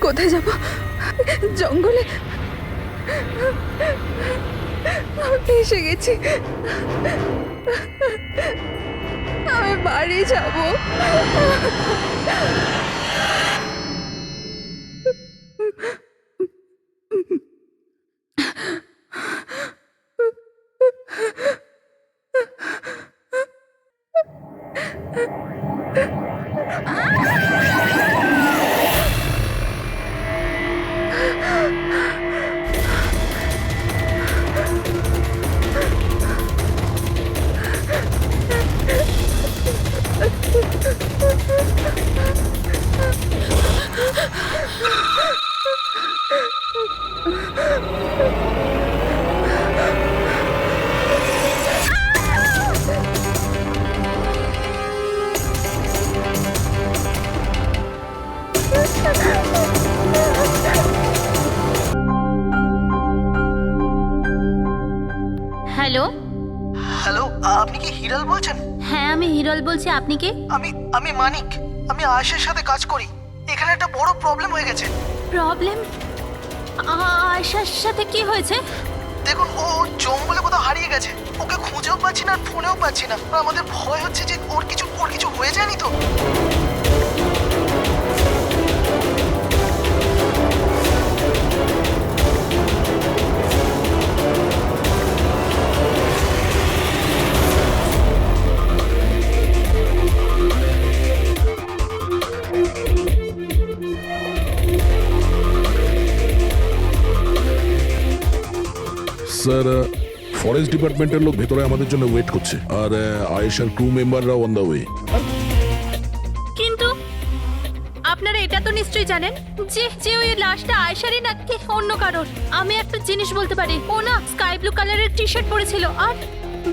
কোথায় যাব? জঙ্গলে এসে গেছি। আমি বাড়ি যাব। হ্যালো, হ্যালো, আপনি কি হিরাল বলছেন? হ্যাঁ আমি হিরল বলছি। আপনি কে? আমি মানিক। আমি আয়েশের সাথে কাজ করি। এখানে একটা বড় প্রবলেম হয়ে গেছে। প্রবলেম? আয়শার সাথে কি হয়েছে? দেখুন, ও জঙ্গলে কোথাও হারিয়ে গেছে। ওকে খুঁজেও পাচ্ছি না আর ফোনেও পাচ্ছি না। আর আমাদের ভয় হচ্ছে যে ওর কিছু হয়ে যায়নি তো। স্যার, ফরেস্ট ডিপার্টমেন্টের লোক ভেতরে আমাদের জন্য ওয়েট করছে, আর আয়েশার ক্রু মেম্বাররা অন দ্য ওয়ে। কিন্তু আপনারা এটা তো নিশ্চয়ই জানেন যে যে ওই লাশটা আয়শারই নাকি অন্য কারোর। আমি একটা জিনিস বলতে পারি, ও না স্কাই ব্লু কালারের টি শার্ট পরেছিল আর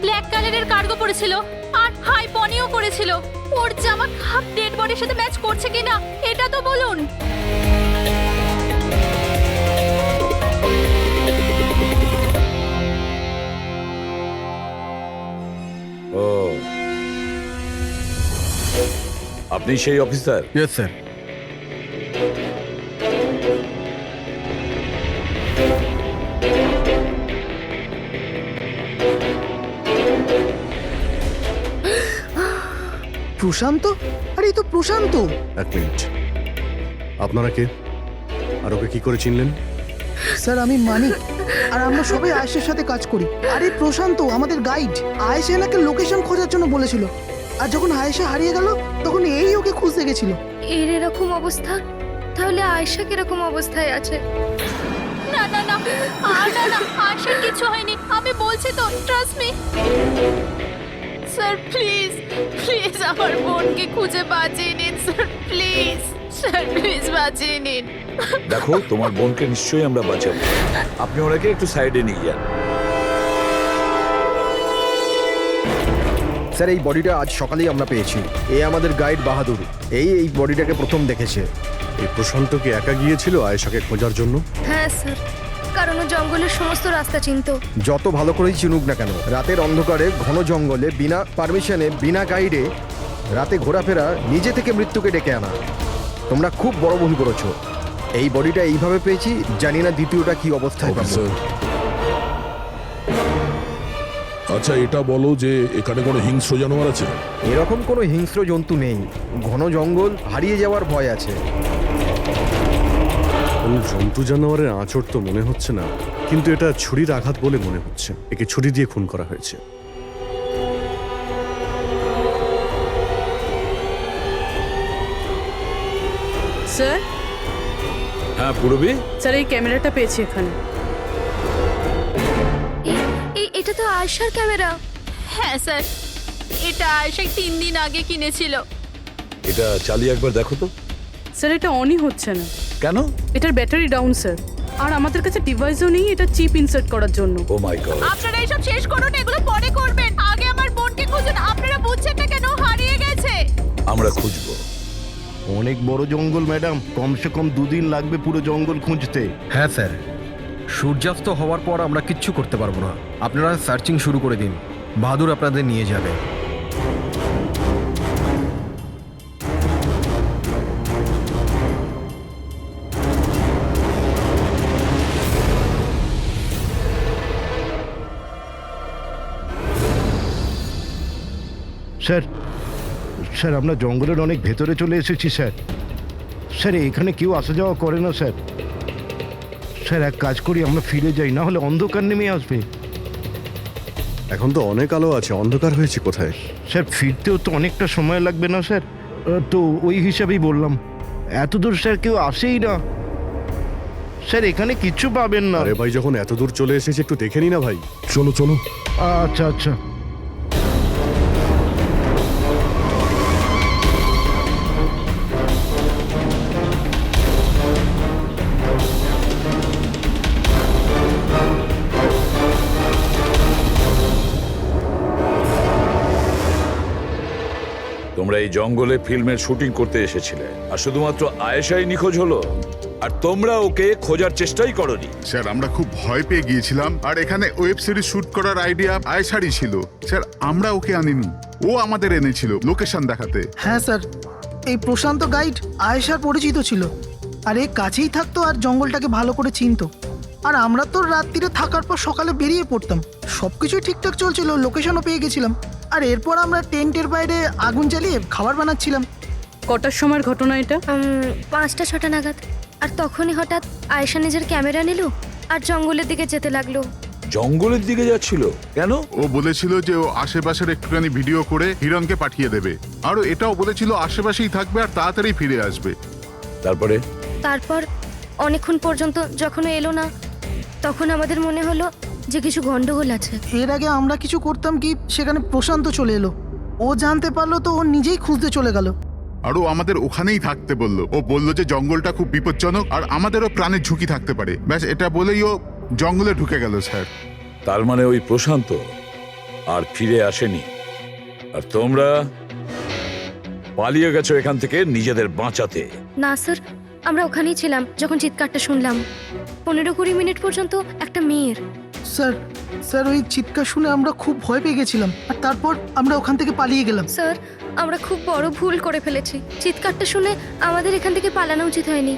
ব্ল্যাক কালারের কার্গো পরেছিল আর হাই পনিও পরেছিল। ওর জামা হাফ ডেড বডির সাথে ম্যাচ করছে কিনা এটা তো বলুন। ও, আপনি সেই অফিসার? Yes sir. প্রশান্ত? আরে এই তো প্রশান্ত। এক মিনিট, আপনারা কে আর ওকে কি করে চিনলেন? স্যার, আমি মানিক আর আমরা সবাই আয়েশের সাথে কাজ করি। আরে প্রশান্ত আমাদের গাইড। আয়েশা এনাকে লোকেশন খোঁজার জন্য বলেছিল, আর যখন আয়েশা হারিয়ে গেল তখন এই ওকে খুঁজতে গেছিল। এর এরকম অবস্থা, তাহলে আয়েশা কিরকম অবস্থায় আছে? না না না, না না, আয়শার কিছু হয়নি, আমি বলছি তো, trust me. Sir please please আমার বোনকে খুঁজে বাঁচিয়ে নিন স্যার, প্লিজ স্যার, প্লিজ বাঁচিয়ে নিন। দেখো, তোমার বোনকে নিশ্চয়ই আমরা বাঁচাবো। আপনি ওনাকে একটু সাইডে নিয়ে যান। স্যার, এই বডিটা আজ সকালেই আমরা পেয়েছি। এ আমাদের গাইড বাহাদুর। এই বডিটাকে প্রথম দেখেছে। এই প্রশান্তকে একা গিয়েছিল আয়েশাকে খোঁজার জন্য? হ্যাঁ স্যার, কারণ ও জঙ্গলের সমস্ত রাস্তা চিনতো। যত ভালো করেই চিনুক না কেন, রাতের অন্ধকারে ঘন জঙ্গলে বিনা পারমিশনে বিনা গাইডে রাতে ঘোরাফেরা নিজে থেকে মৃত্যুকে ডেকে আনা, তোমরা খুব বড় ভুল করেছো। এই বডিটা এইভাবে পেয়েছি, জানি না দ্বিতীয়টা কি অবস্থায় পাবো। অফিসার, আচ্ছা এটা বলো যে এখানে কোনো হিংস্র জানোয়ার আছে? এরকম কোনো হিংস্র জন্তু নেই। ঘন জঙ্গল, হারিয়ে যাওয়ার ভয় আছে। কোনো জন্তু জানোয়ারের আঁচড় তো মনে হচ্ছে না, কিন্তু এটা ছুরির আঘাত বলে মনে হচ্ছে। একে ছুরি দিয়ে খুন করা হয়েছে। স্যার, হ্যাঁ পূরবী, স্যার এই ক্যামেরাটা পেয়েছি এখানে। এটা তো আয়েশার ক্যামেরা। হ্যাঁ স্যার, এটা আয়শা 3 দিন আগে কিনেছিল। এটা চালিয়ে একবার দেখো তো। স্যার এটা অনই হচ্ছে না। কেন? এটার ব্যাটারি ডাউন স্যার, আর আমাদের কাছে ডিভাইসও নেই এটা চিপ ইনসার্ট করার জন্য। ও মাই গড। আপনারা এইসব শেষ করুন, এগুলো পরে করবেন। আগে আমার বোনকে খুঁজুন। আপনারা বুঝছেন না কেন হারিয়ে গেছে? আমরা খুঁজবো। অনেক বড় জঙ্গল ম্যাডাম, কমসে কম 2 দিন লাগবে পুরো জঙ্গল খুঁজতে। হ্যাঁ স্যার, সূর্যাস্ত হওয়ার পর আমরা কিচ্ছু করতে পারবো না। আপনারা সার্চিং শুরু করে দিন, বাহাদুর আপনাদের নিয়ে যাবে। স্যার স্যার আমরা জঙ্গলের অনেক ভেতরে চলে এসেছি স্যার। স্যার এখানে কেউ আসা যাওয়া করে না স্যার। স্যার এক কাজ করি, আমরা ফিরে যাই, না হলে অন্ধকার নেমে আসবে। এখন তো অনেক আলো আছে, অন্ধকার হয়েছে কোথায়? স্যার ফিরতেও তো অনেকটা সময় লাগবে না স্যার? তো ওই হিসাবেই বললাম, এত দূর স্যার কেউ আসেই না। স্যার এখানে কিচ্ছু পাবেন না। আরে ভাই, যখন এত দূর চলে এসেছে একটু দেখে নি না ভাই? চলো চলো। আচ্ছা আচ্ছা। তোমরা এই জঙ্গলে ফিল্মের শুটিং করতে এসেছিলে, আর শুধুমাত্র আয়েশাই নিখোঁজ হলো, আর তোমরা ওকে খোঁজার চেষ্টাই করনি। স্যার আমরা খুব ভয় পেয়ে গিয়েছিলাম, আর এখানে ওয়েব সিরিজ শুট করার আইডিয়া আয়েশারই ছিল। স্যার আমরা ওকে আনিনি, ও আমাদের এনেছিল লোকেশন দেখাতে। হ্যাঁ স্যার, এই প্রশান্ত গাইড আয়েশার পরিচিত ছিল, আর এ কাছেই থাকতো আর জঙ্গলটাকে ভালো করে চিনতো। আর আমরা তো রাত্রিরে থাকার পর সকালে বেরিয়ে পড়তাম, সব কিছুই ঠিকঠাক চলছিল, লোকেশনও পেয়ে গেছিলাম। আর এরপর আমরা টেন্টের বাইরে আগুন জ্বালিয়ে খাবার বানাচ্ছিলাম। কটার সময়ের ঘটনা এটা? 5টা-6টা নাগাদ। আর তখনই হঠাৎ আয়েশা নিজের ক্যামেরা নিল আর জঙ্গলের দিকে যেতে লাগলো। জঙ্গলের দিকে যাচ্ছিল কেন? ও বলেছিল যে ও আশেপাশের একটুখানি ভিডিও করে হিরণকে পাঠিয়ে দেবে, আর ও এটাও বলেছিল আশেপাশেই থাকবে আর তাড়াতাড়ি ফিরে আসবে। তারপর অনেকক্ষণ পর্যন্ত যখন ও এলো না, তখন আমাদের মনে হলো যে কিছু গন্ডগোল আছে। এর আগে আমরা কিছু করতাম কি, সেখানে প্রশান্ত চলে এলো। ও জানতে পারলো তো ও নিজেই খুঁজতে চলে গেল। আর ও আমাদের ওখানেই থাকতে বলল। ও বলল যে জঙ্গলটা খুব বিপজ্জনক আর আমাদেরও প্রাণের ঝুঁকি থাকতে পারে। ব্যাস এটা বলেই ও জঙ্গলে ঢুকে গেল স্যার। তার মানে ওই প্রশান্ত আর ফিরে আসেনি, আর তোমরা পালিয়ে গেছো এখান থেকে নিজেদের বাঁচাতে। না স্যার, আমরা ওখানেই ছিলাম যখন চিৎকারটা শুনলাম। 15-20 মিনিট পর্যন্ত একটা মেয়ের। স্যার স্যার ওই চিৎকার শুনে আমরা খুব ভয় পেয়ে গেছিলাম, আর তারপর আমরা ওখান থেকে পালিয়ে গেলাম। স্যার, আমরা খুব বড় ভুল করে ফেলেছি। চিৎকারটা শুনে আমাদের এখান থেকে পালানো উচিত হয়নি,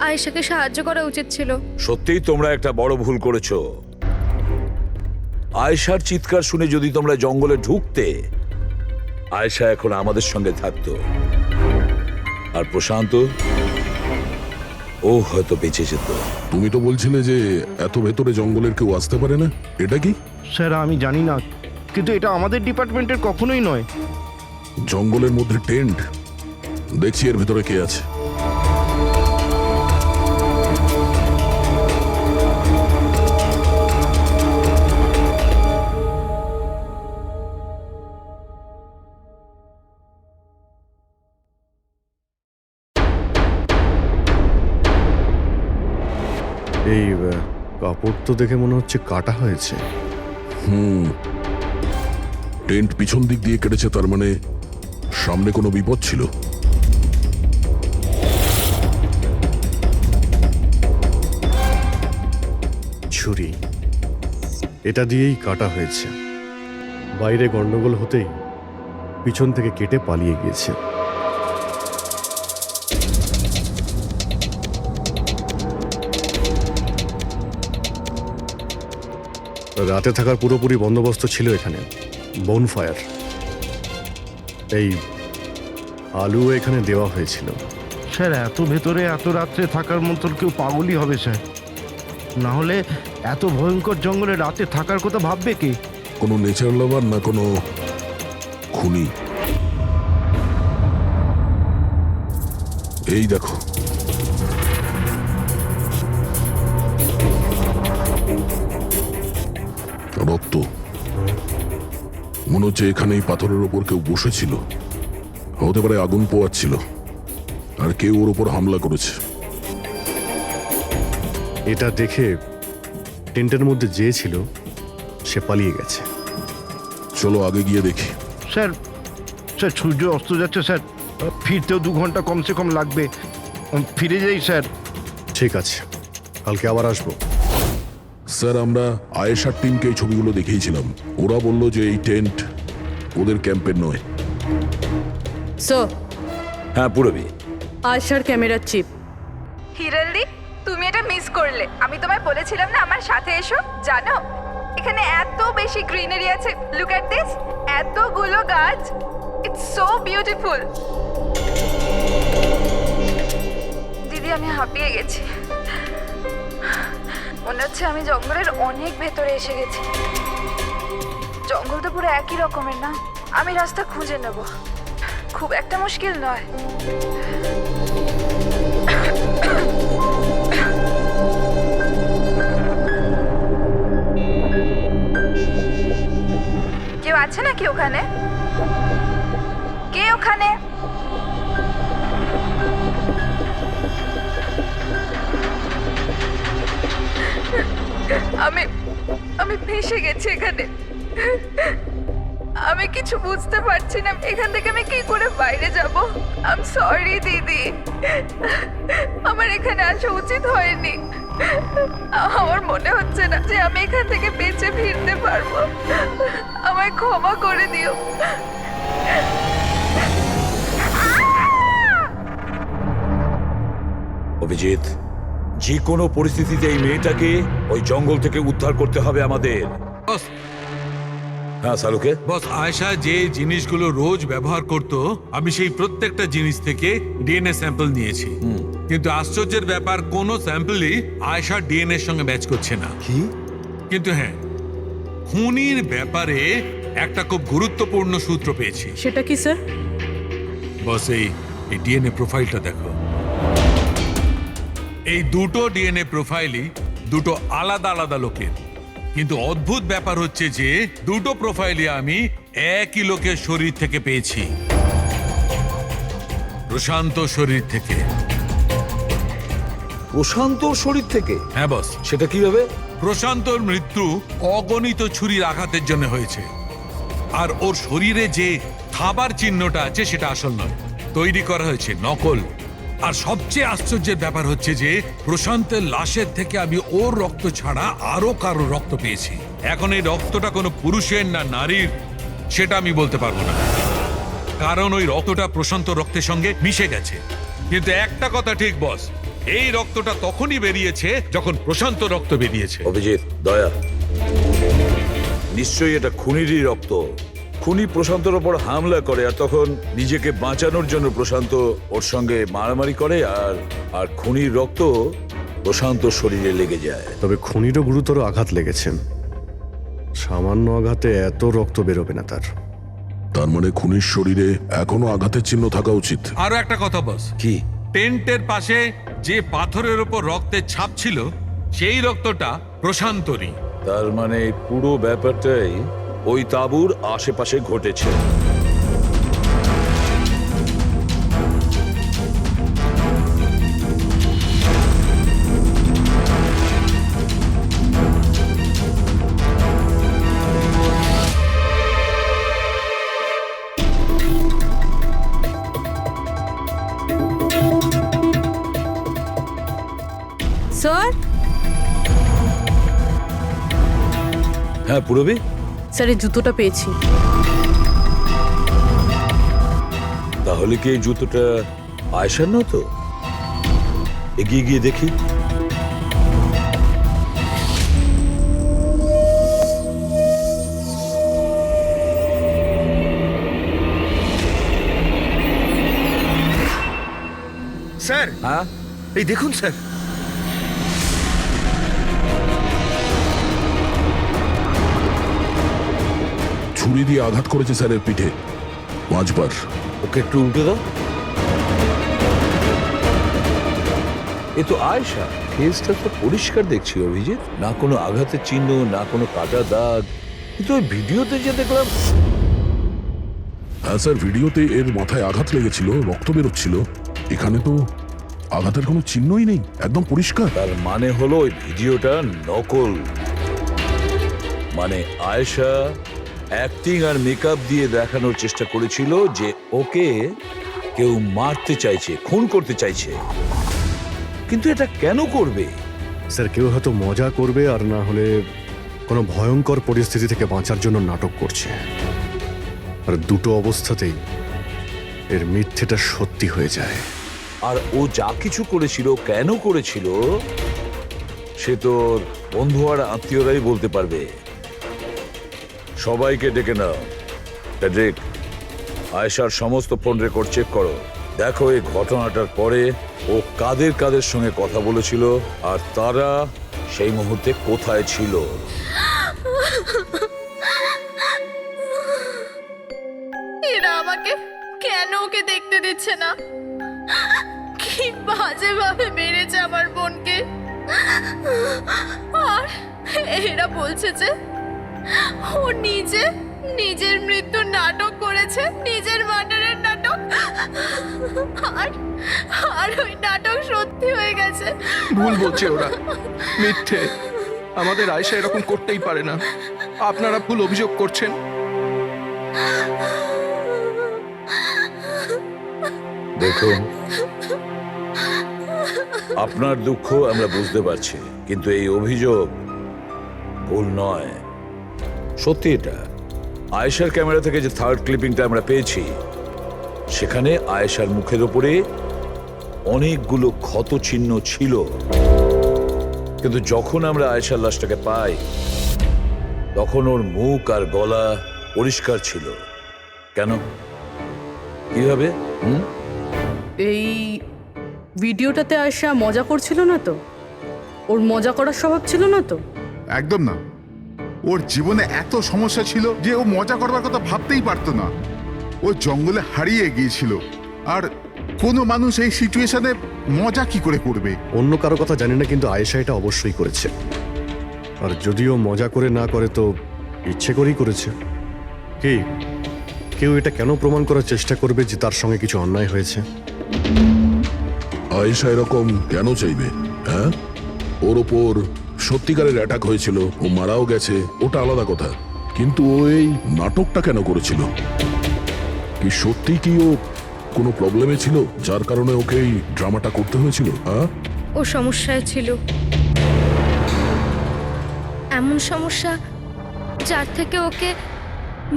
আয়েশাকে সাহায্য করা উচিত ছিল। সত্যিই তোমরা একটা বড় ভুল করেছো। আয়েশার চিৎকার শুনে যদি তোমরা জঙ্গলে ঢুকতে, আয়েশা এখন আমাদের সঙ্গে থাকতো, আর প্রশান্ত ও হয়তো বেঁচে যেত। তুমি তো বলছিলে যে এত ভেতরে জঙ্গলের কেউ আসতে পারে না, এটা কি? স্যার আমি জানি না, কিন্তু এটা আমাদের ডিপার্টমেন্টের কখনোই নয়। জঙ্গলের মধ্যে টেন্ট, দেখছি এর ভেতরে কে আছে। এই কাপড় তো দেখে মনে হচ্ছে কাটা হয়েছে। টেন্ট পিছন দিক দিয়ে কেটেছে, তার মানে সামনে কোনো বিপদ ছিল। ছুরি, এটা দিয়েই কাটা হয়েছে। বাইরে গন্ডগোল হতেই পিছন থেকে কেটে পালিয়ে গিয়েছে। রাতে থাকার পুরোপুরি বন্দোবস্ত ছিল এখানে, বনফায়ার। এই আলু এখানে দেওয়া হয়েছিল। স্যার এত ভেতরে এত রাত্রে থাকার মতন কেউ পাগলই হবে স্যার, না হলে এত ভয়ঙ্কর জঙ্গলে রাতে থাকার কথা ভাববে কে? কোনো নেচার লাভার না কোনো খুনি? এই দেখো, রক্ত। মনে হচ্ছে এখানে এই পাথরের ওপর কেউ বসেছিল, হতে পারে আগুন পোয়াচ্ছিল, আর কেউ ওর ওপর হামলা করেছে। এটা দেখে টেন্টের মধ্যে যে ছিল সে পালিয়ে গেছে। চলো আগে গিয়ে দেখি। স্যার স্যার সূর্য অস্ত যাচ্ছে স্যার, ফিরতেও 2 ঘন্টা কমসে কম লাগবে। ফিরে যাই স্যার। ঠিক আছে, কালকে আবার আসবো। স্যার আমরা আয়েশার টিমকে এই ছবিগুলো দেখিয়েছিলাম, ওরা বলল যে এই টেন্ট ওদের ক্যাম্পের নয়। স্যার, হ্যাঁ পুরবি, আয়েশার ক্যামেরার চিপ। হিরলদি, তুমি এটা মিস করলে। আমি তোমায় বলেছিলাম না আমার সাথে এসো। জানো এখানে এত বেশি গ্রিনারি আছে। লুক এট দিস, এতগুলো গাছ। It's so beautiful. দিদি আমি হাঁপিয়ে গেছি, মনে হচ্ছে আমি জঙ্গলের অনেক ভেতরে এসে গেছি। জঙ্গল তো পুরো একই রকমের না? আমি রাস্তা খুঁজে নেব, খুব একটা মুশকিল নয়। কেউ আছে নাকি ওখানে? কে ওখানে? আমি ফেঁসে গেছি এখানে। আমি কিছু বুঝতে পারছি না, এখান থেকে আমি কি করে বাইরে যাব। আই এম সরি দিদি, আমার এখানে আসা উচিত হয়নি। আমার মনে হচ্ছে না যে আমি এখান থেকে বেঁচে ফিরতে পারবো। আমায় ক্ষমা করে দিও। অভিজিৎ, যে কোনো পরিস্থিতিতে এই মেয়েটাকে ওই জঙ্গল থেকে উদ্ধার করতে হবে আমাদের। হ্যাঁ সালুকে। বস, আয়েশা যে জিনিসগুলো রোজ ব্যবহার করত, আমি সেই প্রত্যেকটা জিনিস থেকে ডিএনএ স্যাম্পল নিয়েছি। কিন্তু আশ্চর্যের ব্যাপার, কোনো স্যাম্পলই আয়েশার ডিএনএ এর সঙ্গে ম্যাচ করছে না। কি? কিন্তু হ্যাঁ, খুনির ব্যাপারে একটা খুব গুরুত্বপূর্ণ সূত্র পেয়েছি। সেটা কি স্যার? বস, এই ডিএনএ প্রোফাইলটা দেখো। এই দুটো ডিএনএ প্রোফাইলই দুটো আলাদা আলাদা লোকের, কিন্তু অদ্ভুত ব্যাপার হচ্ছে যে দুটো প্রোফাইলই আমি একই লোকের শরীর থেকে পেয়েছি, প্রশান্ত শরীর থেকে। প্রশান্ত শরীর থেকে? হ্যাঁ বস। সেটা কিভাবে? প্রশান্তর মৃত্যু অগণিত ছুরির আঘাতের জন্য হয়েছে, আর ওর শরীরে যে থাবার চিহ্নটা আছে সেটা আসল নয়, তৈরি করা হয়েছে নকল। আর সবচেয়ে আশ্চর্যের ব্যাপার হচ্ছে যে প্রশান্তের লাশের থেকে আমি ওর রক্ত ছাড়া আরো কারো রক্ত পেয়েছি। এখন এই রক্তটা কোনো পুরুষের না নারীর সেটা আমি বলতে পারবো না, কারণ ওই রক্তটা প্রশান্ত রক্তের সঙ্গে মিশে গেছে। কিন্তু একটা কথা ঠিক বস, এই রক্তটা তখনই বেরিয়েছে যখন প্রশান্ত রক্ত বেরিয়েছে। অভিজিৎ, দয়া, নিশ্চয়ই এটা খুনিরই রক্ত। খুনি প্রশান্তর ওপর হামলা করে, আর তখন নিজেকে বাঁচানোর জন্য প্রশান্ত ওর সঙ্গে মারামারি করে, আর খুনির রক্ত প্রশান্ত শরীরে লেগে যায়। তবে খুনিরও গুরুতর আঘাত লেগেছে, সামান্য আঘাতে এত রক্ত বেরোবে না তার। তার মানে খুনির শরীরে এখনো আঘাতের চিহ্ন থাকা উচিত। আরো একটা কথা বস, কি? টেন্টের পাশে যে পাথরের উপর রক্তের ছাপ ছিল সেই রক্তটা প্রশান্তরই। তার মানে পুরো ব্যাপারটাই ওই তাঁবুর আশেপাশে ঘটেছে। স্যার? হ্যাঁ পুরবী? স্যার, এই জুতোটা পেয়েছি। তাহলে কি এই জুতোটা আয়েশার না? তো এগিয়ে গিয়ে দেখি। স্যার, হ্যাঁ এই দেখুন স্যার। ছুরি দিয়ে আঘাত করেছে স্যারের পিঠে 5 বার। ওকে একটু উল্টে দাও। এ তো আয়েশা, ফেসটা তো পরিষ্কার দেখছি অভিজিৎ, না কোনো আঘাতের চিহ্ন, না কোনো কাটা দাগ। কিন্তু ওই ভিডিওতে যে দেখলাম। হ্যাঁ স্যার, ভিডিওতে এর মাথায় আঘাত লেগেছিল, রক্ত বেরোচ্ছিল। এখানে তো আঘাতের কোনো চিহ্নই নেই, একদম পরিষ্কার। তার মানে হলো ওই ভিডিওটা নকল। মানে আয়েশা অ্যাক্টিং আর মেকআপ দিয়ে দেখানোর চেষ্টা করেছিল যে ওকে কেউ মারতে চাইছে, খুন করতে চাইছে। কিন্তু এটা কেন করবে? স্যার, কেউ হয়তো মজা করবে, আর না হলে কোনো ভয়ঙ্কর পরিস্থিতি থেকে বাঁচার জন্য নাটক করছে। আর দুটো অবস্থাতেই এর মিথ্যেটা সত্যি হয়ে যায়। আর ও যা কিছু করেছিল, কেন করেছিল, সে তোর বন্ধু আর আত্মীয়রাই বলতে পারবে। সবাইকে ডেকে নাও। প্যাট্রিক, আয়েশার সমস্ত ফোন রেকর্ড চেক করো। দেখো এই ঘটনাটার পরে ও কাদের কাদের সঙ্গে কথা বলেছিল আর তারা সেই মুহূর্তে কোথায় ছিল। এরা আমাকে কেন ওকে দেখতে দিচ্ছে না? কি বাজে ভাবে মেরেছে আমার বোনকে। আর এরা বলছে যে ও নিজের মৃত্যুর নাটক করেছে, নিজের মার্ডারের নাটক। আর ওই নাটক সত্যি হয়ে গেছে। ভুল বলছে ওরা, মিথ্যে। আমাদের আয়েশা এরকম করতেই পারে না। আপনারা ভুল অভিযোগ করছেন। দেখুন, আপনার দুঃখ আমরা বুঝতে পারছি, কিন্তু এই অভিযোগ ভুল নয়, সত্যি। এটা আয়েশার ক্যামেরা থেকে যে থার্ড ক্লিপিংটা আমরা পেয়েছি, সেখানে আয়েশার মুখের ওপরে অনেকগুলো ক্ষত চিহ্ন ছিল, কিন্তু যখন আমরা আয়েশার লাশটাকে পাই তখন ওর মুখ আর গলা পরিষ্কার ছিল। কেন, কিভাবে? এই ভিডিওটাতে আয়েশা মজা করছিল না তো? ওর মজা করার স্বভাব ছিল না তো? একদম না। ওর জীবনে এত সমস্যা ছিল যে ও মজা করবার কথা ভাবতেই পারতো না। ও জঙ্গলে হারিয়ে গিয়েছিল, আর কোনো মানুষ এই সিচুয়েশনে মজা কি করে করবে? অন্য কারো কথা জানি না, কিন্তু আয়েশা এটা অবশ্যই করেছে। আর যদিও মজা করে না করে তো ইচ্ছে করেই করেছে। কি কেউ এটা কেন প্রমাণ করার চেষ্টা করবে যে তার সঙ্গে কিছু অন্যায় হয়েছে? আয়েশা এরকম কেন চাইবে? হ্যাঁ, ওর ওপর সত্যিকারের অ্যাটাক হয়েছিল, ও মারাও গেছে, ওটা আলাদা কথা, কিন্তু ও এই নাটকটা কেন করেছিল? কি সত্যি কি ও কোনো প্রবলেমে ছিল যার কারণে ওকে এই ড্রামাটা করতে হয়েছিল? হ্যাঁ, ও সমস্যায় ছিল, এমন সমস্যা যার থেকে ওকে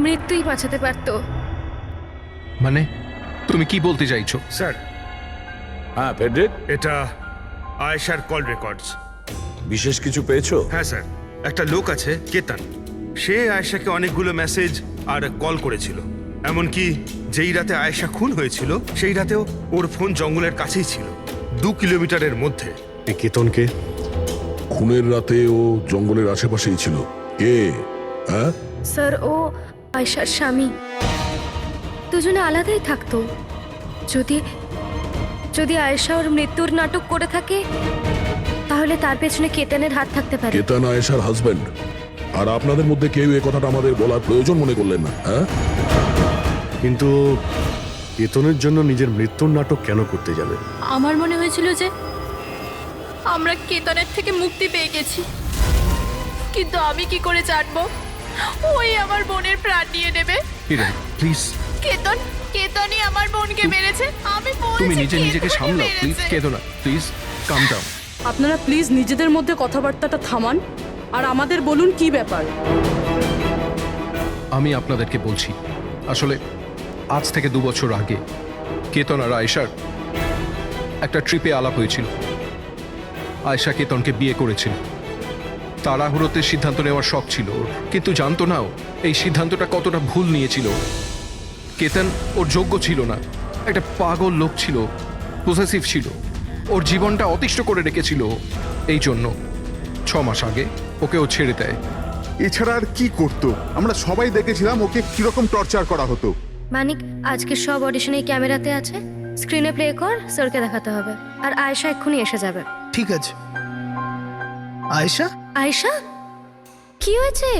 মৃত্যুই বাঁচাতে পারতো। মানে তুমি কি বলতে চাইছো? স্যার, হ্যাঁ ফেডরিক, এটা আয়েশার কল রেকর্ডস। বিশেষ কিছু পেয়েছো? হ্যাঁ স্যার, একটা লোক আছে কেতন, সে আয়েশাকে অনেকগুলো মেসেজ আর কল করেছিল। এমনকি যেই রাতে আয়েশা খুন হয়েছিল সেই রাতেও ওর ফোন জঙ্গলের কাছেই ছিল, 2 কিলোমিটারের মধ্যে। এই কেতনকে? খুনের রাতে ও জঙ্গলের আশেপাশেই ছিল। কে? হ্যাঁ স্যার, ও আয়েশার স্বামী। দুজনে আলাদাই থাকতো। যদি আয়েশা ওর মৃত্যুর নাটক করে থাকে, তাহলে তার পেছনে কেতনের হাত থাকতে পারে। কেতন আয়েশার হাজবেন্ড, আর আপনাদের মধ্যে কেউ এই কথাটা আমাদের বলার প্রয়োজন মনে করলেন না? হ্যাঁ, কিন্তু কেতনের জন্য নিজের মৃত্যুর নাটক কেন করতে যাবে? আমার মনে হয়েছিল যে আমরা কেতনের থেকে মুক্তি পেয়ে গেছি, কিন্তু আমি কি করে জানবো ওই আমার বোনের প্রাণ নিয়ে নেবে? প্লিজ, কেতনই আমার বোনকে মেরেছে। আমি তুমি বলছি নিজেকে কেতনই সামলাও প্লিজ। মেরেছে। কেঁদো না প্লিজ, কাম ডাউন। আপনারা প্লিজ নিজেদের মধ্যে কথাবার্তাটা থামান আর আমাদের বলুন কি ব্যাপার। আমি আপনাদেরকে বলছি, আসলে আজ থেকে 2 বছর আগে কেতন আর আয়েশার একটা ট্রিপে আলাপ হয়েছিল। আয়েশা কেতনকে বিয়ে করেছিল। তাড়াহুড়োতে সিদ্ধান্ত নেওয়ার শখ ছিল ওর, কিন্তু জানতো না ও এই সিদ্ধান্তটা কতটা ভুল নিয়েছিল। কেতন ওর যোগ্য ছিল না, একটা পাগল লোক ছিল, পসেসিভ ছিল, ওর জীবনটা অতিষ্ঠ করে রেখেছিল। এই জন্য 6 মাস আগে ওকে ও ছেড়ে দেয়। এছাড়া আর কি করতো? আমরা সবাই দেখেছিলাম ওকে কিরকম টর্চার করা হতো। মানিক, আজকে সব অডিশনে এই ক্যামেরাতে আছে, স্ক্রিনে প্লে কর, স্যারকে দেখাতে হবে। আর আয়েশা এক্ষুনি এসে যাবে। ঠিক আছে। আয়েশা, আয়েশা, কি হয়েছে?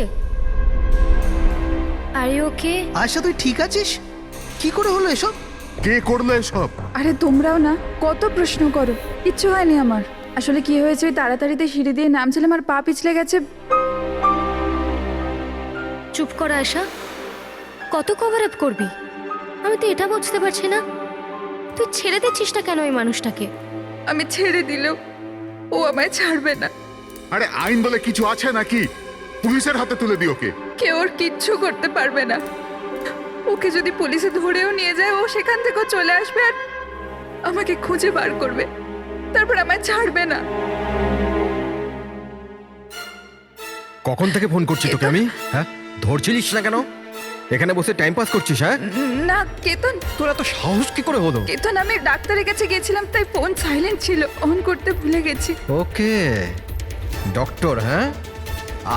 আরে ওকে? আয়েশা তুই ঠিক আছিস? কি করে হলো এসব? কে করলো এসব? আরে তোমরাও না কত প্রশ্ন করো, কিচ্ছু হয়নি আমার। আসলে কি হয়েছে, ওই তাড়াতাড়িতে সিঁড়ি দিয়ে নামছিলাম আর পা পিছলে গেছে। চুপ কর আয়েশা, কত কভার আপ করবি? আমি তো এটা বুঝতে পারছি না, তুই ছেড়ে দিচ্ছিস না কেন এই মানুষটাকে? আমি ছেড়ে দিলেও ও আমায় ছাড়বে না। আরে আইন বলে কিছু আছে নাকি? পুলিশের হাতে তুলে দি ওকে। কেউ ওর কিচ্ছু করতে পারবে না। ওকে যদি পুলিশে ধরেও নিয়ে যায়, ও সেখান থেকেও চলে আসবে আর আমাকে খুঁজে বার করবে, তারপর আমায় ছাড়বে না। কখন থেকে ফোন করছি তোকে আমি? হ্যাঁ, ধরছিলিস না কেন? এখানে বসে টাইম পাস করছিস? হ্যাঁ, না কেতন, তোর এত সাহস কি করে হলো? কেতন আমি ডাক্তারের কাছে গেছিলাম তাই ফোন সাইলেন্ট ছিল, অন করতে ভুলে গেছি। ওকে, ডক্টর, হ্যাঁ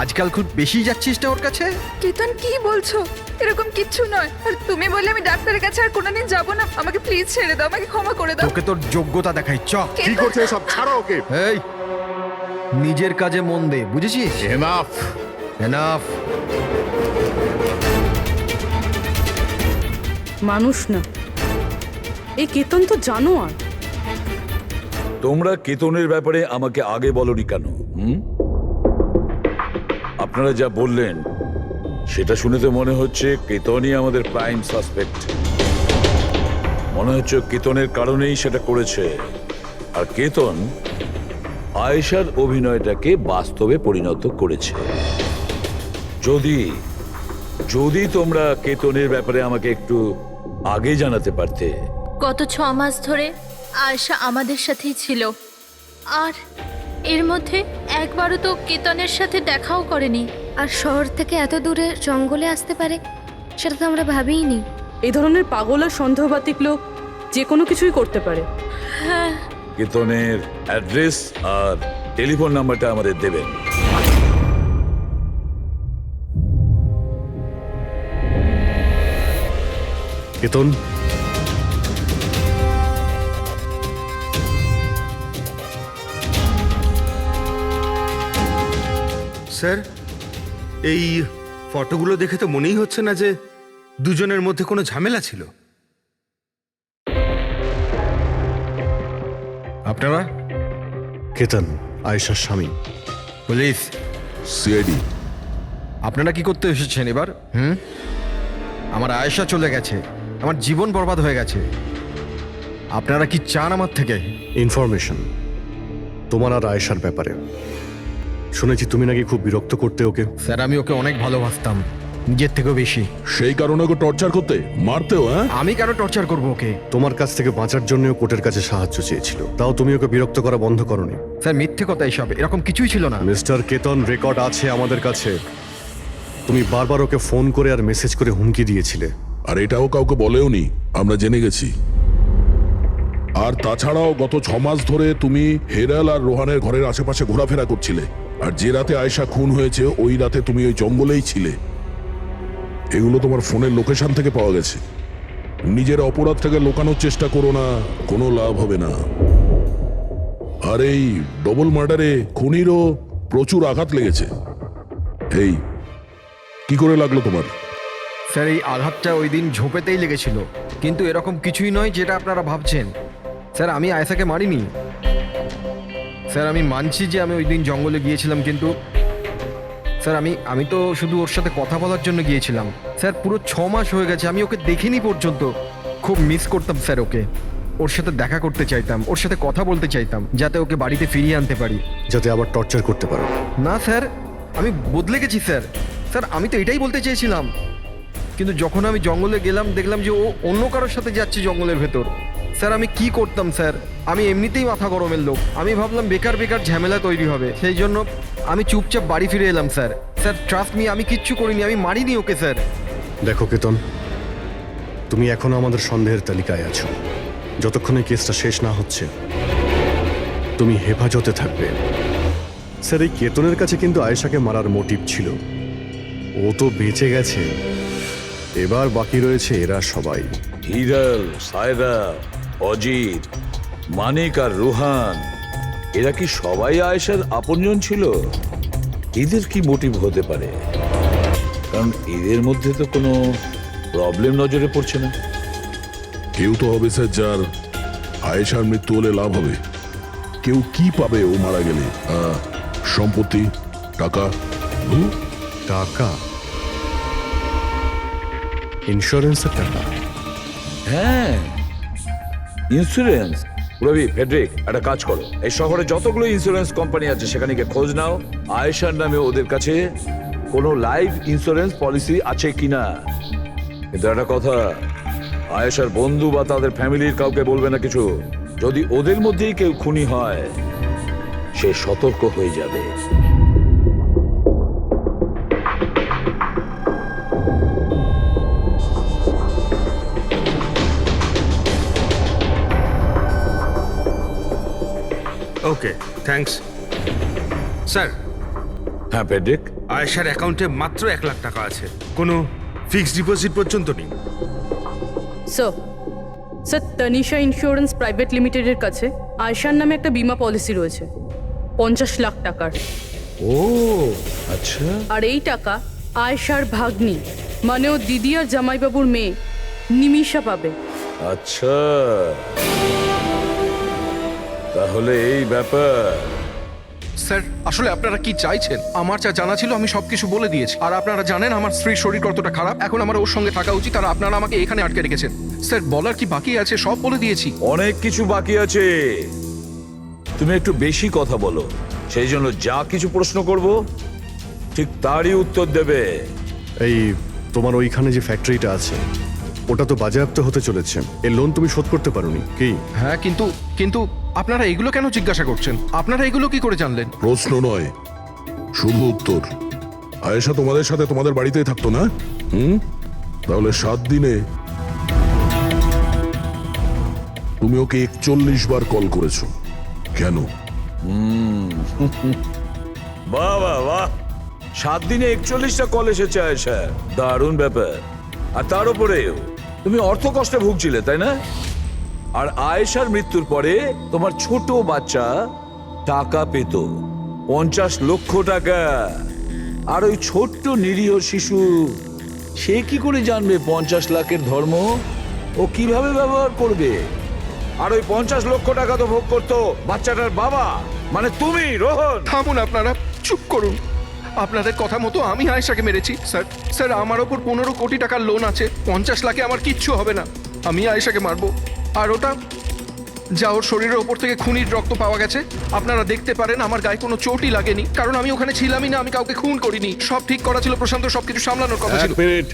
আজকাল খুব বেশি যাচ্ছিস না ওর কাছে? কেতন কি বলছো? এরকম কিচ্ছু নয়। আর তুমি বললে আমি ডাক্তারের কাছে আর কোনোদিন যাবো না। আমাকে প্লিজ ছেড়ে দাও, আমাকে ক্ষমা করে দাও। তোকে তোর যোগ্যতা দেখাই, চ। কি করছে সব? ছাড়ো ওকে। এই নিজের কাজে মন দে, বুঝেছিস? এনাফ। এনাফ। মানুষ না, এই কেতন তো জানোয়ার। তোমরা কেতনের ব্যাপারে আমাকে আগে বলনি কেন? আপনারা যা বললেন সেটা শুনে তো মনে হচ্ছে কেতনই আমাদের প্রাইম সাসপেক্ট। মনে হচ্ছে কেতনের কারণেই সেটা করেছে। আর কেতন আয়েশার অভিনয়টাকে বাস্তবে পরিণত করেছে। যদি যদি তোমরা কেতনের ব্যাপারে আমাকে একটু আগে জানাতে পারতে। গত 6 মাস ধরে আয়েশা আমাদের সাথেই ছিল, আর এর মধ্যে একবারও তো কেতনের সাথে দেখাও করেনি। আর শহর থেকে এত দূরে জঙ্গলে আসতে পারে সেটা তো আমরা ভাবিইনি। এই ধরনের পাগল আর সন্দেহবাতিক লোক যে কোনো কিছুই করতে পারে। হ্যাঁ, কেতনের অ্যাড্রেস আর টেলিফোন নাম্বারটা আমাদের দেবেন। কেতন, স্যার, এই ফটোগুলো দেখে তো মনেই হচ্ছে না যে দুজনের মধ্যে কোনো ঝামেলা ছিল। আপনারা? কেতন আয়েশার স্বামী। পুলিশ। সিআইডি। আপনারা কি করতে এসেছেন এবার? আমার আয়েশা চলে গেছে, আমার জীবন বরবাদ হয়ে গেছে। আপনারা কি চান আমার থেকে? ইনফরমেশন তোমার আর আয়েশার ব্যাপারে। শুনেছি তুমি নাকি খুব বিরক্ত করতে ওকে। স্যার, আমি ওকে অনেক ভালোবাসতাম, নিজের থেকেও বেশি। সেই কারণে ওকে টর্চার করতে, মারতেও? হ্যাঁ, আমি কেন টর্চার করবো ওকে? তোমার কাছ থেকে বাঁচার জন্য কোর্টের কাছে সাহায্য চেয়েছিল, তাও তুমি ওকে বিরক্ত করা বন্ধ করনি। স্যার, মিথ্যে কথা এসব, এরকম কিছুই ছিল না। মিস্টার কেতন, রেকর্ড আছে আমাদের কাছে। তুমি বারবার ওকে ফোন করে আর মেসেজ করে হুমকি দিয়েছিলে। আর এটাও কাউকে বলেওনি, আমরা জেনে গেছি। আর তাছাড়াও গত 6 মাস ধরে তুমি হেরাল আর রোহানের ঘরের আশেপাশে ঘোরাফেরা করছিলে। আর যে রাতে আয়েশা খুন হয়েছে ওই রাতে তুমি ওই জঙ্গলেই ছিলে। এগুলো তোমার ফোনের লোকেশন থেকে পাওয়া গেছে। নিজের অপরাধটাকে লুকানোর চেষ্টা করো না, কোনো লাভ হবে না। আর এই ডবল মার্ডারে খুনিরও প্রচুর আঘাত লেগেছে। এই কি করে লাগলো তোমার? স্যার, এই আঘাতটা ওই দিন ঝোপেতেই লেগেছিল, কিন্তু এরকম কিছুই নয় যেটা আপনারা ভাবছেন। স্যার, আমি আয়েশাকে মারিনি। স্যার, আমি মানছি যে আমি ওই দিন জঙ্গলে গিয়েছিলাম, কিন্তু স্যার আমি তো শুধু ওর সাথে কথা বলার জন্য গিয়েছিলাম। স্যার, পুরো 6 মাস হয়ে গেছে, আমি ওকে দেখিনি পর্যন্ত। খুব মিস করতাম স্যার ওকে। ওর সাথে দেখা করতে চাইতাম, ওর সাথে কথা বলতে চাইতাম, যাতে ওকে বাড়িতে ফিরিয়ে আনতে পারি, যাতে আবার টর্চার করতে পারো। না স্যার, আমি বদলে গেছি স্যার। স্যার, আমি তো এটাই বলতে চেয়েছিলাম, কিন্তু যখন আমি জঙ্গলে গেলাম দেখলাম যে ও অন্য কারোর সাথে যাচ্ছে জঙ্গলের ভেতর। স্যার, আমি কি করতাম স্যার? আমি এমনিতেই মাথা গরমের লোক। আমি ভাবলাম বেকার বেকার ঝামেলা তৈরি হবে, সেই জন্য আমি চুপচাপ বাড়ি ফিরে এলাম স্যার। স্যার, ট্রাস্ট মি, আমি কিচ্ছু করিনি, আমি মারিনি ওকে স্যার। দেখো কেতন, তুমি এখনো আমাদের সন্দেহের তালিকায় আছো। যতক্ষণ এই কেসটা শেষ না হচ্ছে তুমি হেফাজতে থাকবে। স্যার, এই কেতনের কাছে কিন্তু আয়েশাকে মারার মোটিভ ছিল। ও তো বেঁচে গেছে, এবার বাকি রয়েছে এরা সবাই। হিরাল, সায়রা, অজিত, মানিক আর রোহান, এরা কি সবাই আয়েশার আপনজন ছিল? এদের কি মোটিভ হতে পারে? কারণ এদের মধ্যে তো কোনো প্রবলেম নজরে পড়ছে না। কেউ তো হবে স্যার যার আয়েশার মৃত্যু হলে লাভ হবে। কেউ কি পাবে ও মারা গেলে? সম্পত্তি, টাকা। টাকা? ইন্স্যুরেন্সের টাকা? হ্যাঁ, ইন্স্যুরেন্স। রবি, ফেডরিক, একটা কাজ করো, এই শহরে যতগুলো ইন্স্যুরেন্স কোম্পানি আছে সেখানে গিয়ে খোঁজ নাও আয়েশার নামে ওদের কাছে কোনো লাইফ ইন্স্যুরেন্স পলিসি আছে কিনা। কিন্তু একটা কথা, আয়েশার বন্ধু বা তাদের ফ্যামিলির কাউকে বলবে না কিছু। যদি ওদের মধ্যেই কেউ খুনি হয় সে সতর্ক হয়ে যাবে। Okay thanks sir. হ্যাঁ পেড্রিক, আয়েশার অ্যাকাউন্টে মাত্র 1 লাখ টাকা আছে, কোনো ফিক্সড ডিপোজিট পর্যন্ত নেই। স্যার তানিশা ইন্স্যুরেন্স প্রাইভেট লিমিটেডের কাছে আয়শার নামে একটা বীমা পলিসি রয়েছে 50 লাখ টাকার। ও আচ্ছা। আর এই টাকা আয়শার ভাগ্নি মানে ও দিদি আর জামাইবাবুর মেয়ে নিমিষা পাবে। আচ্ছা, তাহলে এই ব্যাপার। স্যার আসলে আপনারা কি চাইছেন? আমার যা জানা ছিল আমি সবকিছু বলে দিয়েছি, আর আপনারা জানেন আমার স্ত্রীর শরীর কতটা খারাপ, এখন আমার ওর সঙ্গে থাকা উচিত, আর আপনারা আমাকে এখানে আটকে রেখেছেন। স্যার বলার কি বাকি আছে? সব বলে দিয়েছি। অনেক কিছু বাকি আছে, তুমি একটু বেশি কথা বলো, সেই জন্য যা কিছু প্রশ্ন করব ঠিক তারই উত্তর দেবে। এই তোমার ওইখানে যে ফ্যাক্টরিটা আছে ওটা তো বাজেয়াপ্ত হতে চলেছে, এর লোন তুমি শোধ করতে পারোনি কি? হ্যাঁ কিন্তু আপনারা এগুলো কেন জিজ্ঞাসা করছেন? আপনারা এগুলো কি করে জানলেন? প্রশ্ন নয়, শুধু উত্তর। আয়েশা তোমাদের সাথে তোমাদের বাড়িতেই থাকতো না? তাহলে 7 দিনে তুমি ওকে 41 বার কল করেছো কেন? বাহ বাহ বাহ, 7 দিনে 41টা কল এসেছে আয়েশা, দারুণ ব্যাপার। আর তার উপরেও তুমি অর্থ কষ্টে ভুগছিলে, তাই না? আর আয়েশার মৃত্যুর পরে তোমার ছোট বাচ্চা টাকা পেত 50 লক্ষ টাকা। আর ওই ছোট্ট নিরীহ শিশু সে কি করে জানবে 50 লাখের ধর্ম? ও কিভাবে ব্যবহার করবে? আর ওই 50 লক্ষ টাকা তো ভোগ করতো বাচ্চাটার বাবা, মানে তুমি, রোহন। থামুন আপনারা, চুপ করুন। আপনাদের কথা মতো আমি আয়েশাকে মেরেছি। স্যার আমার ওপর 15 কোটি টাকার লোন আছে, 50 লাখে আমার কিচ্ছু হবে না। আমি আয়েশাকে মারবো। আর ওটা যা ওর শরীরের ওপর থেকে খুনির রক্ত পাওয়া গেছে, আপনারা দেখতে পারেন আমার গায়ে কোনো চোটই লাগেনি, কারণ আমি ওখানে ছিলামই না, আমি কাউকে খুন করিনি। সব ঠিক করা ছিল, প্রশান্ত সবকিছু সামলানোর কথা ছিল। 1 মিনিট,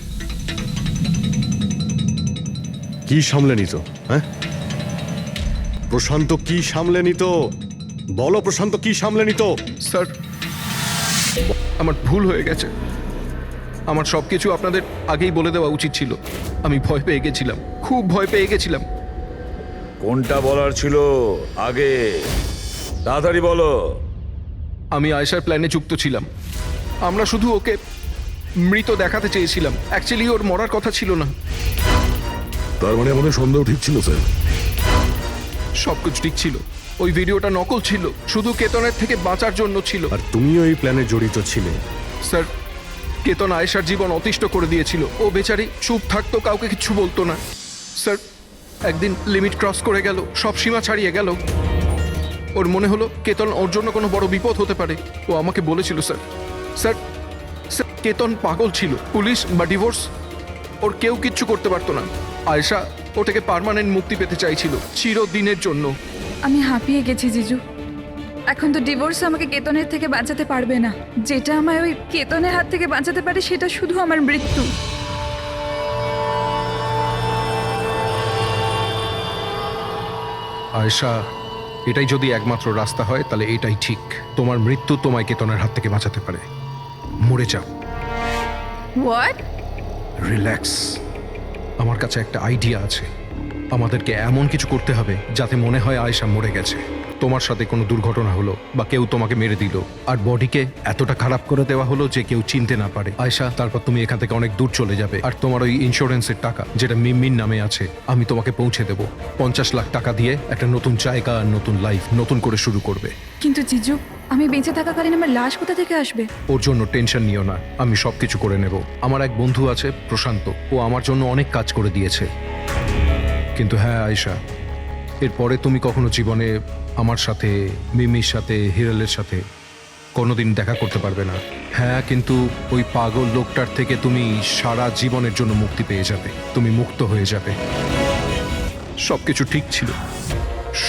কি সামলে নিত? হ্যাঁ প্রশান্ত কি সামলে নিত? বলো প্রশান্ত কি সামলে নিত? স্যার আমার ভুল হয়ে গেছে, আমার সবকিছু আপনাদের আগেই বলে দেওয়া উচিত ছিল। আমি ভয় পেয়ে গেছিলাম, খুব ভয় পেয়ে গেছিলাম। কোনটা বলার ছিল আগে? তাড়াতাড়ি বলো। আমি আয়েশার প্ল্যানে যুক্ত ছিলাম। আমরা শুধু ওকে মৃত দেখাতে চেয়েছিলাম, অ্যাকচুয়ালি ওর মরার কথা ছিল না। তার মানে আমাদের সন্দেহ ঠিক ছিল স্যার? সবকিছু ঠিক ছিল, ওই ভিডিওটা নকল ছিল, শুধু কেতনের থেকে বাঁচার জন্য ছিল। আর তুমিও এই প্ল্যানে জড়িত ছিলে? স্যার কেতন আয়েশার জীবন অতিষ্ঠ করে দিয়েছিল, ও বেচারি চুপ থাকতো, কাউকে কিচ্ছু বলতো না। স্যার একদিন লিমিট ক্রস করে গেল, সব সীমা ছাড়িয়ে গেল। ওর মনে হলো কেতন ওর জন্য কোনো বড় বিপদ হতে পারে, ও আমাকে বলেছিল। স্যার কেতন পাগল ছিল, পুলিশ বা ডিভোর্স ওর কেউ কিচ্ছু করতে পারতো না। আয়েশা ওটাকে পার্মানেন্ট মুক্তি পেতে চাইছিল, চিরদিনের জন্য। আমি হাঁপিয়ে গেছি জিজু। এখন তো ডিভোর্স আমাকে কেতনের থেকে বাঁচাতে পারবে না। যেটা আমায় ওই কেতনের হাত থেকে বাঁচাতে পারে সেটা শুধু আমার মৃত্যু। আয়েশা, এটাই যদি একমাত্র রাস্তা হয় তাহলে এটাই ঠিক। তোমার মৃত্যু তোমায় কেতনের হাত থেকে বাঁচাতে পারে। মরে যাও। হোয়াট? রিল্যাক্স, আমার কাছে একটা আইডিয়া আছে। আমাদেরকে এমন কিছু করতে হবে যাতে মনে হয় আয়েশা মরে গেছে। তোমার সাথে কোনো দুর্ঘটনা হলো বা কেউ তোমাকে মেরে দিল, আর বডিকে এতটা খারাপ করে দেওয়া হলো যে কেউ চিনতে না পারে। আয়েশা, তারপর তুমি এখান থেকে অনেক দূর চলে যাবে, আর তোমার ওই ইন্স্যুরেন্সের টাকা যেটা মিমির নামে আছে আমি তোমাকে পৌঁছে দেবো। 50 লাখ টাকা দিয়ে একটা নতুন জায়গা, নতুন লাইফ, নতুন করে শুরু করবে। কিন্তু জিজু, আমি বেঁচে থাকাকালীন আমার লাশ কোথা থেকে আসবে? ওর জন্য টেনশন নিও না, আমি সবকিছু করে নেব। আমার এক বন্ধু আছে প্রশান্ত, ও আমার জন্য অনেক কাজ করে দিয়েছে। কিন্তু হ্যাঁ আয়েশা, এরপরে তুমি কখনো জীবনে আমার সাথে, মিমির সাথে, হিরালের সাথে কোনোদিন দেখা করতে পারবে না। হ্যাঁ, কিন্তু ওই পাগল লোকটার থেকে তুমি সারা জীবনের জন্য মুক্তি পেয়ে যাবে, তুমি মুক্ত হয়ে যাবে। সবকিছু ঠিক ছিল,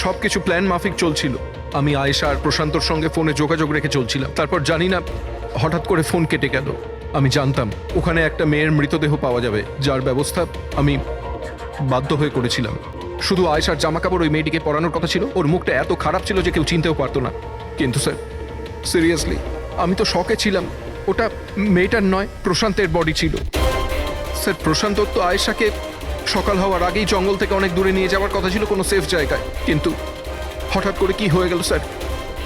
সবকিছু প্ল্যান মাফিক চলছিল। আমি আয়েশা আর প্রশান্তর সঙ্গে ফোনে যোগাযোগ রেখে চলছিলাম। তারপর জানি না হঠাৎ করে ফোন কেটে গেল। আমি জানতাম ওখানে একটা মেয়ের মৃতদেহ পাওয়া যাবে, যার ব্যবস্থা আমি বাধ্য হয়ে করেছিলাম। শুধু আয়েশার জামা কাপড় ওই মেয়েটিকে পরানোর কথা ছিল, ওর মুখটা এত খারাপ ছিল যে কেউ চিনতেও পারতো না। কিন্তু স্যার সিরিয়াসলি আমি তো শকে ছিলাম, ওটা মেয়েটার নয়, প্রশান্তের বডি ছিল। স্যার প্রশান্ত তো আয়েশাকে সকাল হওয়ার আগেই জঙ্গল থেকে অনেক দূরে নিয়ে যাওয়ার কথা ছিল, কোনো সেফ জায়গায়। কিন্তু হঠাৎ করে কি হয়ে গেল স্যার,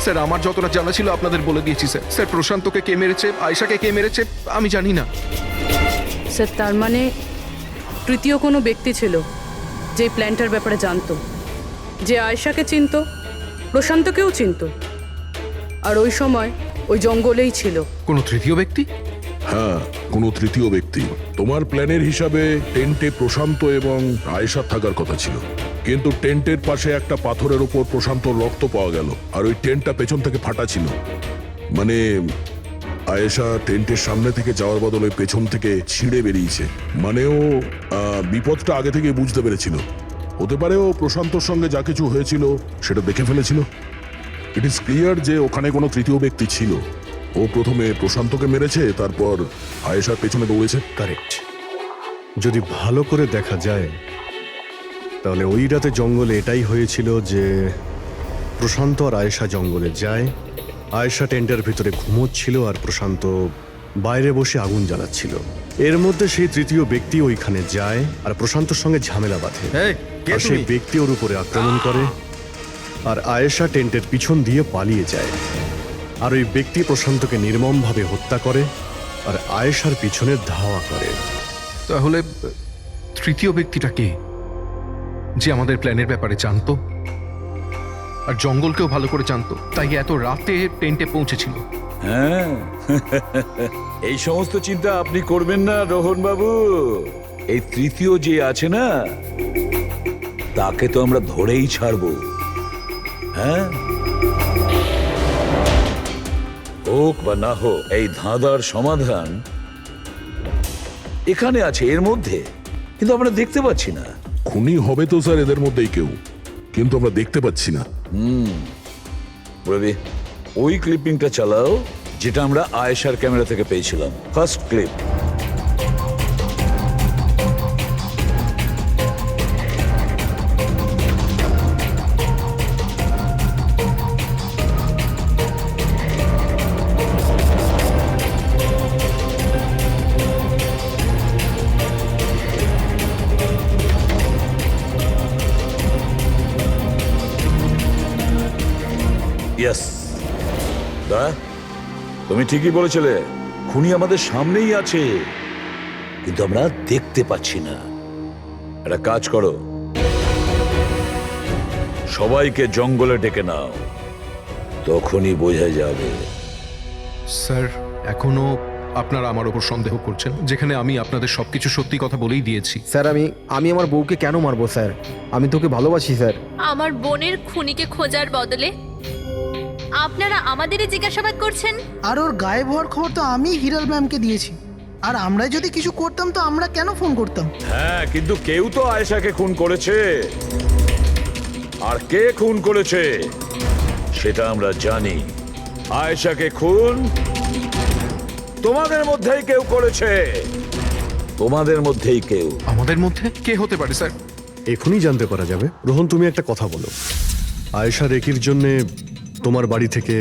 স্যার আমার যতটা জানা ছিল আপনাদের বলে দিয়েছি স্যার। স্যার প্রশান্তকে কে মেরেছে, আয়েশাকে কে মেরেছে আমি জানি না। স্যার তার মানে তৃতীয় কোনো ব্যক্তি ছিল যে প্ল্যানটার ব্যাপারে জানতো, যে আয়েশাকে চিনতো, প্রশান্তকেও চিনতো, আর ওই সময় ওই জঙ্গলেই ছিল। কোনো তৃতীয় ব্যক্তি? হ্যাঁ, কোনো তৃতীয় ব্যক্তি। তোমার প্ল্যানের হিসাবে টেন্টে প্রশান্ত এবং আয়েশা থাকার কথা ছিল, কিন্তু টেন্টের পাশে একটা পাথরের উপর প্রশান্তর রক্ত পাওয়া গেল, আর ওই টেন্টটা পেছন থেকে ফাটা ছিল। মানে আয়েশা টেন্টের সামনে থেকে যাওয়ার বদলে পেছন থেকে ছিঁড়ে বেরিয়েছে। মানে ও বিপদটা আগে থেকে বুঝতে পেরেছিল। হতে পারে ও প্রশান্তর সঙ্গে যা কিছু হয়েছিল সেটা দেখে ফেলেছিল। ইট ইজ ক্লিয়ার যে ওখানে কোনো তৃতীয় ব্যক্তি ছিল। ও প্রথমে প্রশান্তকে মেরেছে, তারপর আয়েশার পেছনে দৌড়েছে। কারেক্ট। যদি ভালো করে দেখা যায় তাহলে ওই রাতে জঙ্গলে এটাই হয়েছিল যে প্রশান্ত আর আয়েশা জঙ্গলে যায়, আয়েশা টেন্টের ভিতরে ঘুমোচ্ছিল আর প্রশান্ত বাইরে বসে আগুন জ্বালাচ্ছিল। এর মধ্যে সেই তৃতীয় ব্যক্তি ওইখানে যায় আর প্রশান্তর সঙ্গে ঝামেলা বাঁধে। আর সেই ব্যক্তি ওর উপরে আক্রমণ করে আর আয়েশা টেন্টের পিছন দিয়ে পালিয়ে যায়। আর ওই ব্যক্তি প্রশান্তকে নির্মমভাবে হত্যা করে আর আয়েশার পিছনে ধাওয়া করে। তাহলে তৃতীয় ব্যক্তিটা কে, যে আমাদের প্ল্যানের ব্যাপারে জানতো আর জঙ্গলকেও ভালো করে জানতো, তাই এত রাতে টেন্টে পৌঁছেছিল? হ্যাঁ, এই সমস্ত চিন্তা আপনি করবেন না রোহন বাবু। এই তৃতীয় যে আছে না, তাকে তো আমরা ধরেই ছাড়বো। হ্যাঁ, হোক বা না হোক, এই ধাঁধার সমাধান এখানে আছে, এর মধ্যে, কিন্তু আমরা দেখতে পাচ্ছি না। খুনি হবে তো স্যার এদের মধ্যেই কেউ, কিন্তু আমরা দেখতে পাচ্ছি না। রবি, ওই ক্লিপিংটা চালাও যেটা আমরা আয়েশার ক্যামেরা থেকে পেয়েছিলাম, ফার্স্ট ক্লিপ। ইয়েস, তুমি ঠিকই বলেছিলে, খুনি আমাদের সামনেই আছে, কিন্তু আমরা দেখতে পাচ্ছি না। একটা কাজ করো, সবাইকে জঙ্গলে ডেকে নাও, তখনই বোঝা যাবে। স্যার এখনো আপনারা আমার ওপর সন্দেহ করছেন, যেখানে আমি আপনাদের সবকিছু সত্যি কথা বলেই দিয়েছি। স্যার আমি আমার বউকে কেন মারবো স্যার? আমি তোকে ভালোবাসি স্যার। আমার বোনের খুনিকে খোঁজার বদলে আপনারা আমাদেরই জিজ্ঞাসাবাদ করছেন। আর ওর গায়েব হওয়ার খবর তো আমি হিরাল ম্যামকে দিয়েছি। আর আমরা যদি কিছু করতাম তো আমরা কেন ফোন করতাম? হ্যাঁ, কিন্তু কেউ তো আয়েশাকে খুন করেছে, আর কে খুন করেছে সেটা আমরা জানি। আয়েশাকে খুন তোমাদের মধ্যেই কেউ করেছে, তোমাদের মধ্যেই কেউ। আমাদের মধ্যে কে হতে পারে স্যার? এখনই জানতে পারা যাবে। রোহন, তুমি একটা কথা বলো, আয়েশা রেকির জন্যে তোমার বাড়ি থেকে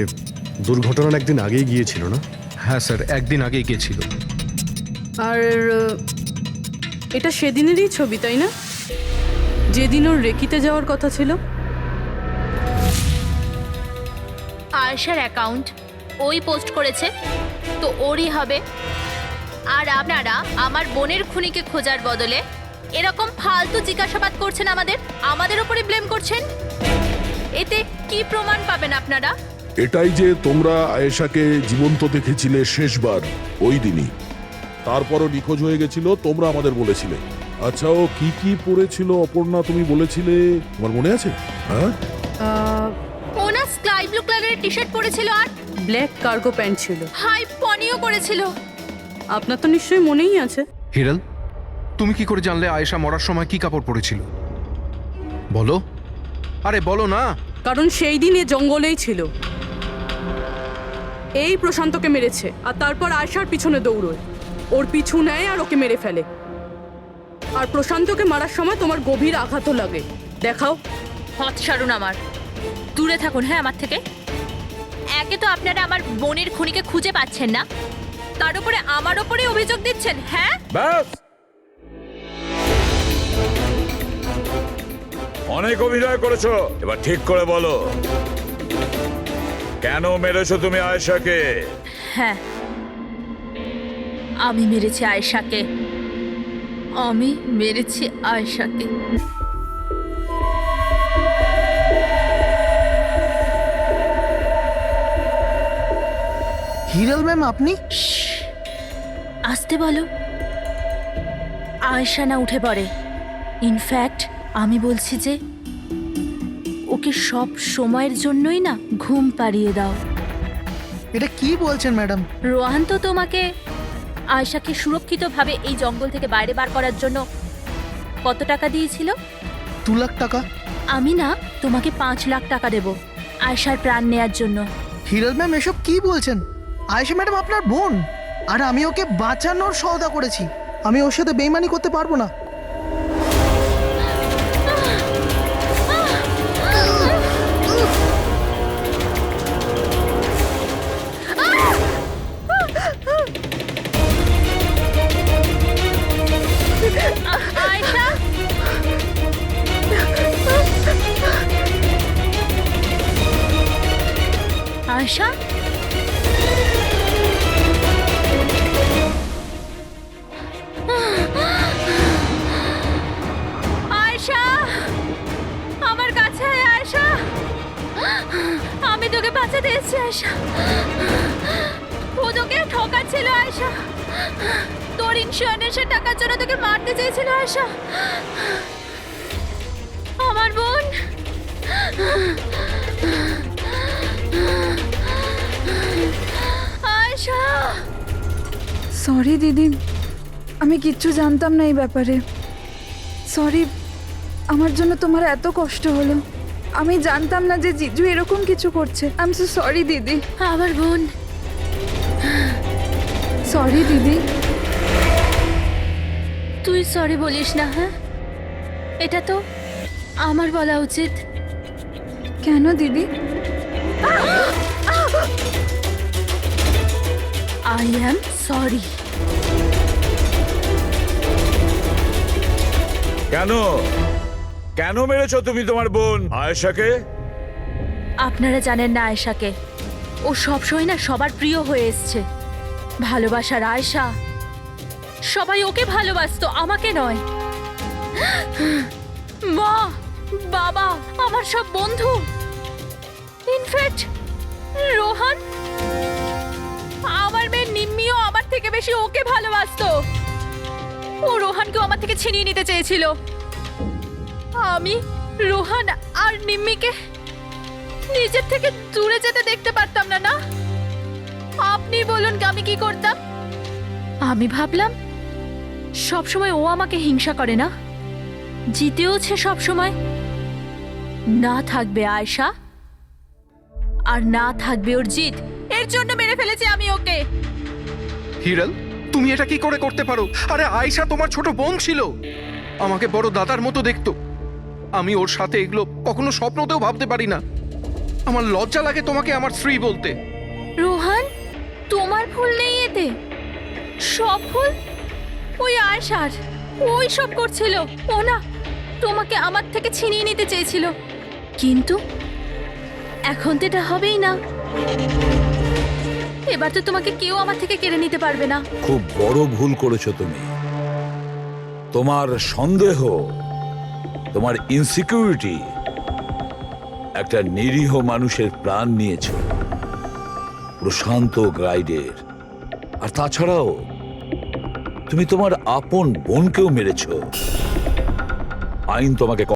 দুর্ঘটনার একদিন আগেই গিয়েছিল না? হ্যাঁ স্যার, একদিন আগেই গিয়েছিল। আর এটা সেদিনেরই ছবি, তাই না? যেদিন ওর রেকিতে যাওয়ার কথা ছিল। আয়েশার অ্যাকাউন্ট ওই পোস্ট করেছে, তো ওরই হবে। আর আপনারা আমার বোনের খুনিকে খোঁজার বদলে এরকম ফালতু জিজ্ঞাসাবাদ করছেন, আমাদের উপরে ব্লেম করছেন। এতে কি প্রমাণ পাবেন আপনারা? এটাই যে তোমরা আয়েশাকে জীবন্ত দেখেছিলে শেষবার ওই দিনই, তারপরও নিখোঁজ হয়ে গেছিল, তোমরা আমাদের বলেছিলে। আচ্ছা, ও কি কি পরেছিল অপর্ণা, তুমি বলেছিলে, তোমার মনে আছে? হ্যাঁ, ও না স্কাই ব্লু কালারের টি শার্ট পরেছিল আর ব্ল্যাক কার্গো প্যান্ট ছিল। হাই পনিও করেছিল। আপনার তো নিশ্চয়ই মনেই আছে। হিরাল, তুমি কি করে জানলে আয়েশা মরার সময় কি কাপড় পরেছিল? বলো, আরে বলো না। কারণ সেই দিন এ জঙ্গলেই ছিল। এই প্রশান্তকে মেরেছে আর তারপর আয়েশার পিছনে দৌড়োয়, ওর পিছু নেয় আর ওকে মেরে ফেলে। আর প্রশান্তকে মারার সময় তোমার গভীর আঘাতও লাগে। দেখাও। হাত ছাড়ুন আমার, দূরে থাকুন। হ্যাঁ, আমার থেকে। একে তো আপনারা আমার বোনের খুনিকে খুঁজে পাচ্ছেন না, তার উপরে আমার উপরে অভিযোগ দিচ্ছেন। হ্যাঁ, ব্যাস, অনেক অভিনয় করেছো, এবার ঠিক করে বলো কেন মেরেছো তুমি আয়েশাকে? হ্যাঁ, আমি মেরেছি আয়েশাকে। আমি মেরেছি আয়েশাকে। হিরাল ম্যাম, আপনি? আসতে বলো। আয়েশা না উঠে পড়ে। ইনফ্যাক্ট আমি বলছি যে ওকে সব সময়ের জন্যই না ঘুম পাড়িয়ে দাও। এটা কি বলছেন ম্যাডাম? রোহান তো তোমাকে আয়েশাকে সুরক্ষিতভাবে এই জঙ্গল থেকে বাইরে বার করার জন্য কত টাকা দিয়েছিল? 2 লাখ টাকা। আমি না তোমাকে 5 লাখ টাকা দেব আয়েশার প্রাণ নেয়ার জন্য। হিরাল ম্যাম, এসব কি বলছেন? আয়েশা ম্যাডাম আপনার বোন, আর আমি ওকে বাঁচানোর সওদা করেছি। আমি ওর সাথে বেইমানি করতে পারবো না। আয়েশা, আয়েশা, আয়েশা, আমার কাছে আয় আয়েশা। আমি তোকে বাঁচাতে এসেছি আয়েশা। ও তোকে ঠকাচ্ছিল আয়েশা। তোর ইন্স্যুরেন্সের টাকার জন্য তোকে মারতে চেয়েছিল আয়েশা। আমার বোন। আয়েশা। সরি দিদি, আমি কিচ্ছু জানতাম না এই ব্যাপারে। সরি, আমার জন্য তোমার এত কষ্ট হলো। আমি জানতাম না যে জিজু এরকম কিছু করছে। আই এম সো সরি দিদি। আমার বোন। সরি দিদি। তুই সরি বলিস না? হ্যাঁ, এটা তো আমার বলা উচিত। কেন দিদি? I am sorry. কেন কেন মেরেছো তুমি তোমার বোন আয়েশাকে? আপনারা জানেন না আয়েশাকে। ও সবসময় না সবার প্রিয় হয়ে এসছে। ভালোবাসার আয়েশা। সবাই ওকে ভালোবাসতো, আমাকে নয়। মা, বাবা, আমার সব বন্ধু, ইনফ্যাক্ট রোহান, আমার মেয়ে নিম্মিও আমার থেকে বেশি ওকে ভালোবাসতো। ও রোহানকেও আমার থেকে ছিনিয়ে নিতে চেয়েছিল। আমি রোহান আর নিম্মিকে নিজের থেকে দূরে যেতে দেখতে পারতাম না। না, আপনি বলুন আমি কি করতাম? আমি ভাবলাম সবসময় ও আমাকে হিংসা করে না, জিতেওছে সবসময়। না থাকবে আয়েশা, আর না থাকবে ওর জিত। এর জন্য মেরে ফেলেছি আমি ওকে। হিরাল, তুমি এটা কি করে করতে পারো? আরে আয়েশা তোমার ছোট বোন ছিল, আমাকে বড় দাদার মতো দেখতো। আমি ওর সাথে এগুলো কখনো স্বপ্নতেও ভাবতে পারি না। আমার লজ্জা লাগে তোমাকে আমার স্ত্রী বলতে। রোহান, তোমার ভুল নেই এতে। সব ভুল ওই আয়েশার। ওই সব করছিল। ও না তোমাকে আমার থেকে ছিনিয়ে নিতে চেয়েছিল, কিন্তু এখন তো এটা হবেই না। এবার তো তোমাকে কেউ আমার থেকে কেড়ে নিতে পারবে না। খুব বড় ভুল করেছো তুমি। তোমার সন্দেহ, তোমার ইনসিকিউরিটি একটা নিরীহ মানুষের প্রাণ নিয়েছে, প্রশান্ত গাইডের। আর তাছাড়াও তুমি তোমার আপন বোনকেও মেরেছো। আইন তোমাকে